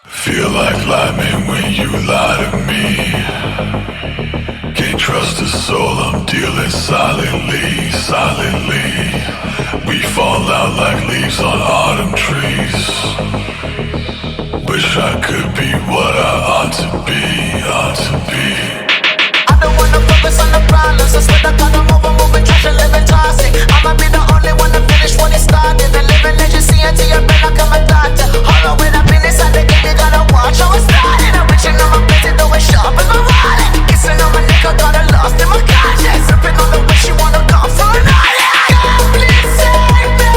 Feel like lying when you lie to me. Can't trust a soul, I'm dealing silently, silently. We fall out like leaves on autumn trees. Wish I could be what I ought to be, ought to be. I don't wanna focus on the problems. I swear I gotta moving, trash and living toxic. I'ma be the only one to finish what he started. The living legacy until your brain like I'm a doctor. Hold on, when I've been inside the game, you gotta watch how I started. I'm reaching on my face, it always sharp as my wallet. Kissing on my neck, I got her lost in my conscience. Sipping on the way she wanna go for a night. God, please save me.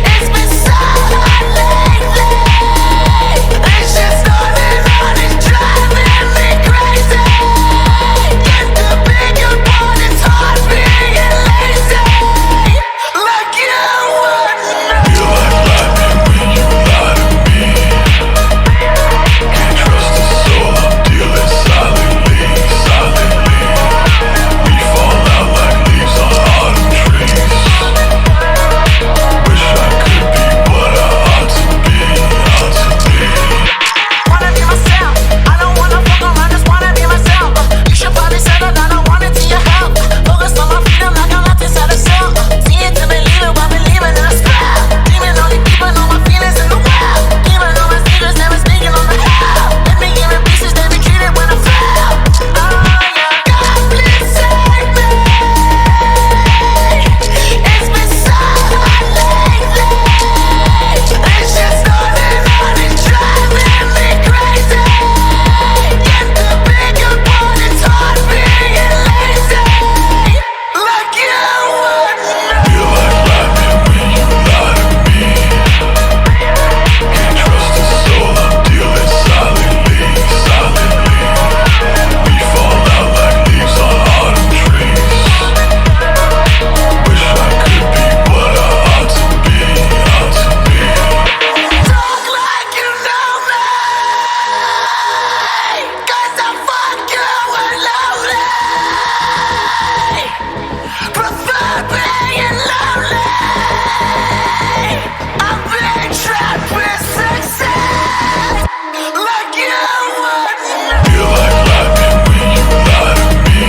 It's been so hard lately. And she's started running, driving me crazy. Get the bigger part, it's hard being lazy. Like you wouldn't know. Feel like lying when you lie to me. Can't trust a soul, I'm dealing silently, silently. We fall out like leaves on autumn trees. Wish I could be what I ought to be, ought to be. Wanna be myself, I don't wanna fuck around, just wanna be myself. You should probably settle down, I want it to your help. Focus on my freedom like I'm locked inside a cell. See it to believe it while believing in a spell. Demon only keeping all my feelings in the well. Even though my secrets never speaking on the hell. Let me give it pieces, they retreated when I fell. Oh yeah, God please save me. It's been so hard lately. And she started running, driving me crazy. Get the bigger part, it's hard being lazy. Like you wouldn't know. Feel like lying when you lie to me. Can't trust a soul, I'm dealing silently, silently. We fall out like leaves on autumn trees. Wish I could be what I ought to be, ought to be. Talk like you know me. 'Cause I fuck you lonely. Prefer being lonely. I've been trapped with success. Like you wouldn't. Feel like lying when you lie to me.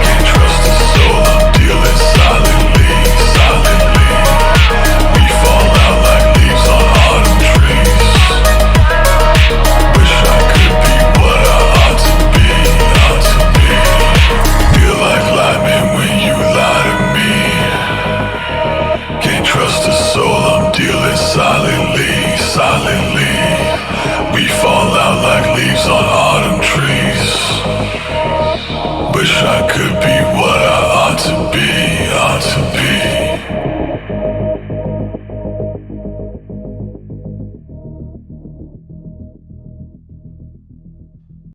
Can't trust a soul, I'm dealing silently, silently. We fall out like leaves on autumn trees. Wish I could be what I ought to be, ought to be. Feel like lying when you lie to me. Can't trust a soul, I'm dealing silently, silently. We fall out like leaves on autumn trees. Wish I could be what I ought to be.